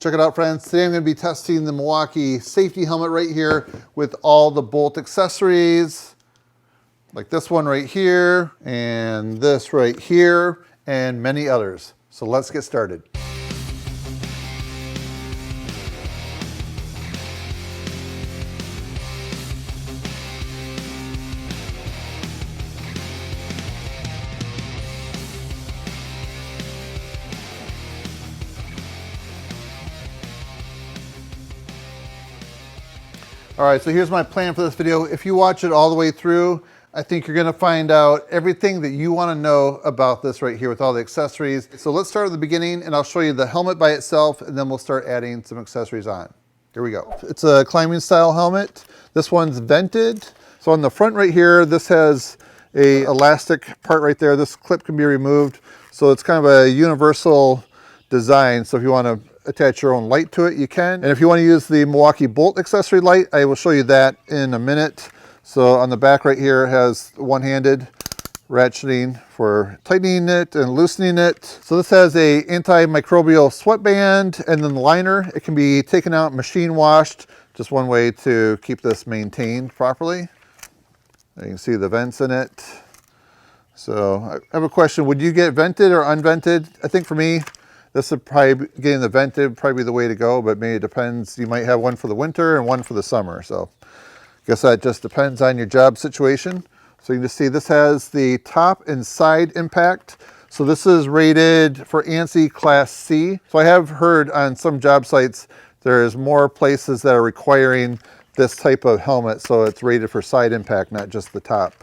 Check it out, friends. Today I'm going to be testing the Milwaukee Safety Helmet right here with all the bolt accessories, like this one right here, and this right here, and many others. So let's get started. All right, so here's my plan for this video. If you watch it all the way through, I think you're gonna find out everything that you wanna know about this right here with all the accessories. So let's start at the beginning and I'll show you the helmet by itself and then we'll start adding some accessories on. Here we go. It's a climbing style helmet. This one's vented. So on the front right here, this has a elastic part right there. This clip can be removed. So it's kind of a universal design. So if you wanna attach your own light to it, you can. And if you want to use the Milwaukee bolt accessory light, I will show you that in a minute. So on the back right here it has one-handed ratcheting for tightening it and loosening it. So this has a antimicrobial sweatband and then the liner. It can be taken out, machine washed. Just one way to keep this maintained properly. You can see the vents in it. So I have a question. Would you get vented or unvented? I think for me, this would probably, getting the vented would probably be the way to go, but maybe it depends. You might have one for the winter and one for the summer. So I guess that just depends on your job situation. So you can just see this has the top and side impact. So this is rated for ANSI Class C. So I have heard on some job sites, there's more places that are requiring this type of helmet. So it's rated for side impact, not just the top.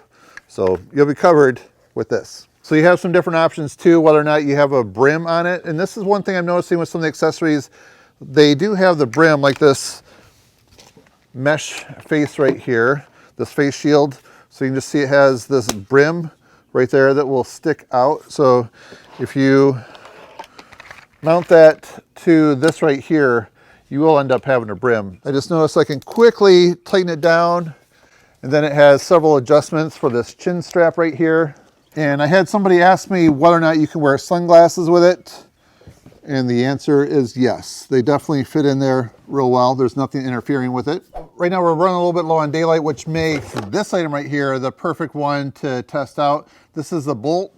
So you'll be covered with this. So you have some different options too, whether or not you have a brim on it. And this is one thing I'm noticing with some of the accessories. They do have the brim like this mesh face right here, this face shield. So you can just see it has this brim right there that will stick out. So if you mount that to this right here, you will end up having a brim. I just noticed I can quickly tighten it down, and then it has several adjustments for this chin strap right here. And I had somebody ask me whether or not you can wear sunglasses with it. And the answer is yes. They definitely fit in there real well. There's nothing interfering with it. Right now we're running a little bit low on daylight, which makes this item right here the perfect one to test out. This is the Bolt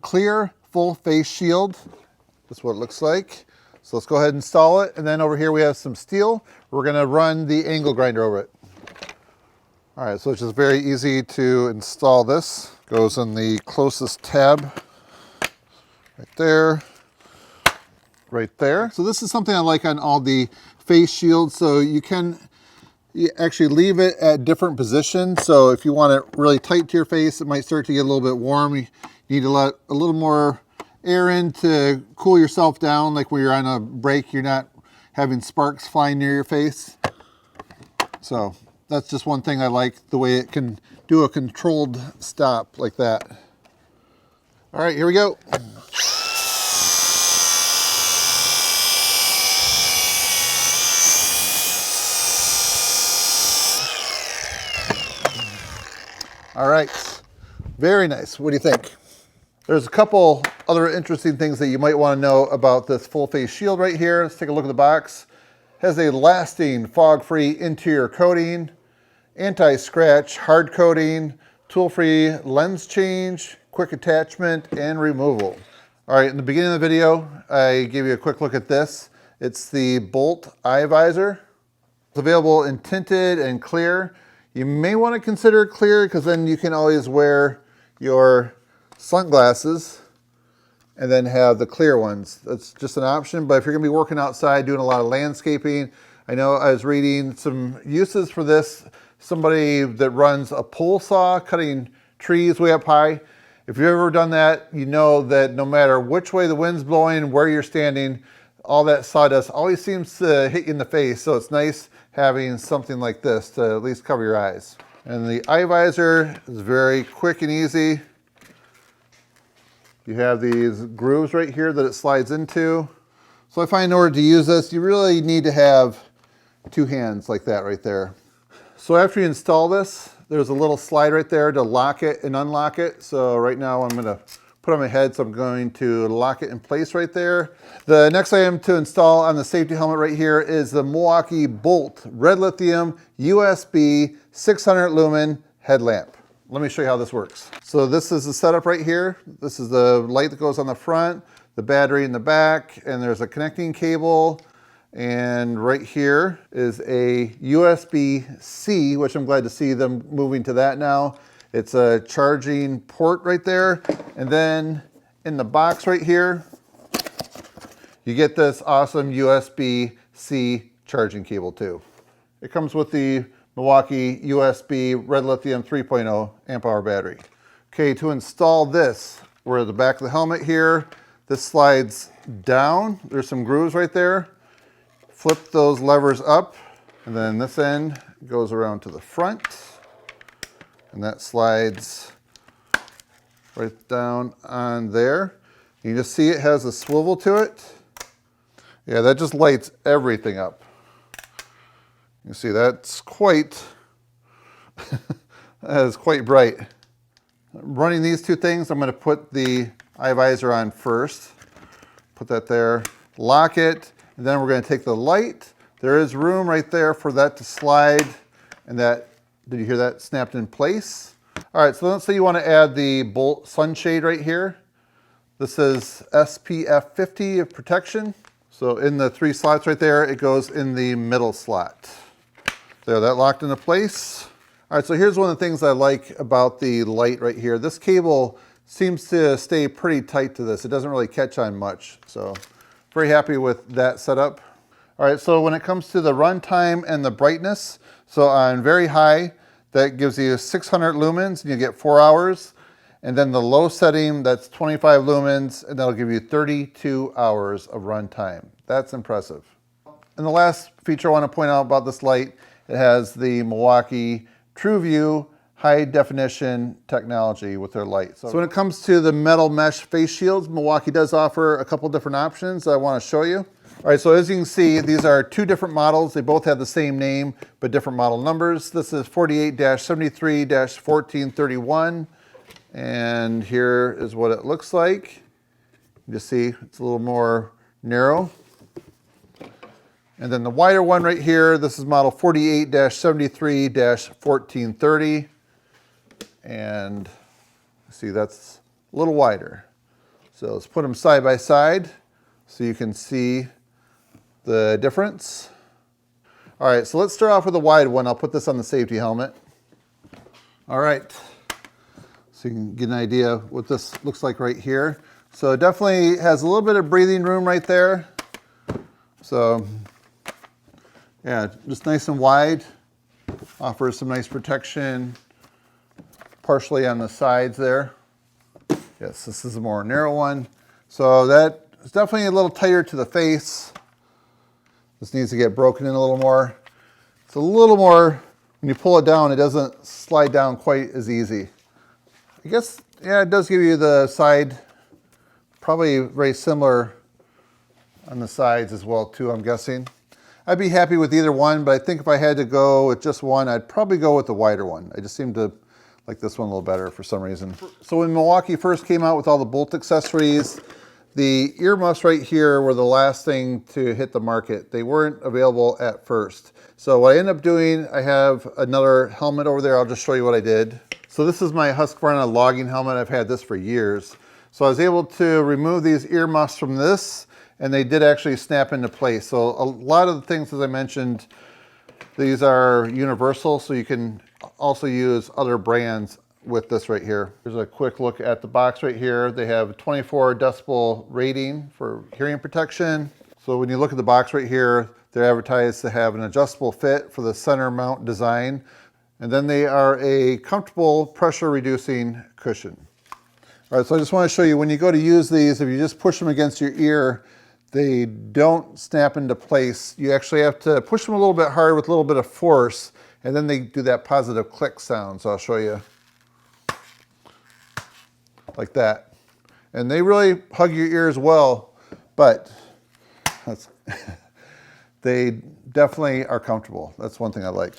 Clear Full Face Shield. That's what it looks like. So let's go ahead and install it. And then over here we have some steel. We're gonna run the angle grinder over it. All right, so it's just very easy to install this. Goes in the closest tab, right there, right there. So this is something I like on all the face shields. So you actually leave it at different positions. So if you want it really tight to your face, it might start to get a little bit warm. You need to let a little more air in to cool yourself down. Like when you're on a break, you're not having sparks flying near your face. So that's just one thing I like, the way it can do a controlled stop like that. All right, here we go. All right, very nice. What do you think? There's a couple other interesting things that you might want to know about this full face shield right here. Let's take a look at the box. It has a lasting fog-free interior coating, anti-scratch hard coating, tool-free lens change, quick attachment and removal. All right, in the beginning of the video, I gave you a quick look at this. It's the Bolt Eye Visor. It's available in tinted and clear. You may want to consider clear because then you can always wear your sunglasses and then have the clear ones. That's just an option, but if you're gonna be working outside, doing a lot of landscaping, I know I was reading some uses for this. Somebody that runs a pole saw, cutting trees way up high. If you've ever done that, you know that no matter which way the wind's blowing, where you're standing, all that sawdust always seems to hit you in the face. So it's nice having something like this to at least cover your eyes. And the eye visor is very quick and easy. You have these grooves right here that it slides into. So I find in order to use this, you really need to have two hands like that right there. So after you install this, there's a little slide right there to lock it and unlock it. So right now I'm gonna put on my head, so I'm going to lock it in place right there. The next item to install on the safety helmet right here is the Milwaukee Bolt Red Lithium USB 600 lumen headlamp. Let me show you how this works. So this is the setup right here. This is the light that goes on the front, the battery in the back, and there's a connecting cable. And right here is a USB-C, which I'm glad to see them moving to that now. It's a charging port right there. And then in the box right here, you get this awesome USB-C charging cable too. It comes with the Milwaukee USB Red Lithium 3.0 amp hour battery. Okay, to install this, we're at the back of the helmet here. This slides down. There's some grooves right there. Flip those levers up, and then this end goes around to the front, and that slides right down on there. You just see it has a swivel to it. Yeah, that just lights everything up. You see that's quite, that is quite bright. Running these two things, I'm going to put the eye visor on first. Put that there, lock it, and then we're going to take the light. There is room right there for that to slide, and that, did you hear that, snapped in place? All right, so let's say you want to add the Bolt Sunshade right here. This is SPF 50 of protection. So in the 3 slots right there, it goes in the middle slot. There, that locked into place. All right, so here's one of the things I like about the light right here. This cable seems to stay pretty tight to this. It doesn't really catch on much. So very happy with that setup. All right, so when it comes to the run time and the brightness, so on very high, that gives you 600 lumens and you get 4 hours. And then the low setting, that's 25 lumens, and that'll give you 32 hours of run time. That's impressive. And the last feature I want to point out about this light, it has the Milwaukee TrueView high definition technology with their light. So when it comes to the metal mesh face shields, Milwaukee does offer a couple different options I want to show you. All right, so as you can see, these are 2 different models. They both have the same name, but different model numbers. This is 48-73-1431. And here is what it looks like. You just see it's a little more narrow. And then the wider one right here, this is model 48-73-1430. And see, that's a little wider. So let's put them side by side so you can see the difference. All right, so let's start off with the wide one. I'll put this on the safety helmet. All right, so you can get an idea what this looks like right here. So it definitely has a little bit of breathing room right there. So yeah, just nice and wide. Offers some nice protection, partially on the sides there. Yes, this is a more narrow one. So that is definitely a little tighter to the face. This needs to get broken in a little more. It's a little more, when you pull it down, it doesn't slide down quite as easy. I guess, yeah, it does give you the side, probably very similar on the sides as well too, I'm guessing. I'd be happy with either one, but I think if I had to go with just one, I'd probably go with the wider one. I just seem to like this one a little better for some reason. So when Milwaukee first came out with all the Bolt accessories, the earmuffs right here were the last thing to hit the market. They weren't available at first. So what I ended up doing, I have another helmet over there. I'll just show you what I did. So this is my Husqvarna logging helmet. I've had this for years. So I was able to remove these earmuffs from this, and they did actually snap into place. So a lot of the things, as I mentioned, these are universal, so you can also use other brands with this right here. Here's a quick look at the box right here. They have a 24 decibel rating for hearing protection. So when you look at the box right here, they're advertised to have an adjustable fit for the center mount design. And then they are a comfortable pressure reducing cushion. All right, so I just want to show you, when you go to use these, if you just push them against your ear, they don't snap into place. You actually have to push them a little bit hard with a little bit of force, and then they do that positive click sound. So I'll show you. Like that. And they really hug your ears well, but they definitely are comfortable. That's one thing I like.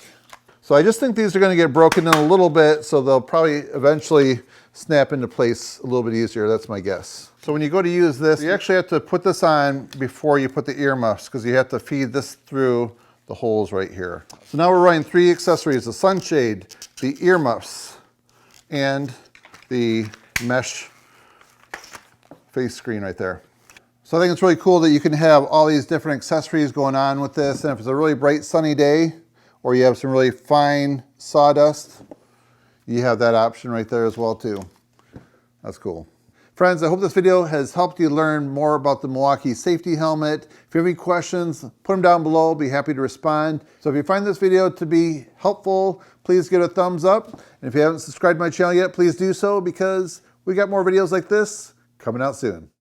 So I just think these are going to get broken in a little bit, so they'll probably eventually snap into place a little bit easier. That's my guess. So when you go to use this, you actually have to put this on before you put the earmuffs, because you have to feed this through the holes right here. So now we're running 3 accessories: the sunshade, the earmuffs, and the mesh face screen right there. So I think it's really cool that you can have all these different accessories going on with this, and if it's a really bright sunny day, or you have some really fine sawdust, you have that option right there as well too. That's cool. Friends, I hope this video has helped you learn more about the Milwaukee Safety Helmet. If you have any questions, put them down below. I'll be happy to respond. So if you find this video to be helpful, please give it a thumbs up. And if you haven't subscribed to my channel yet, please do so, because we got more videos like this coming out soon.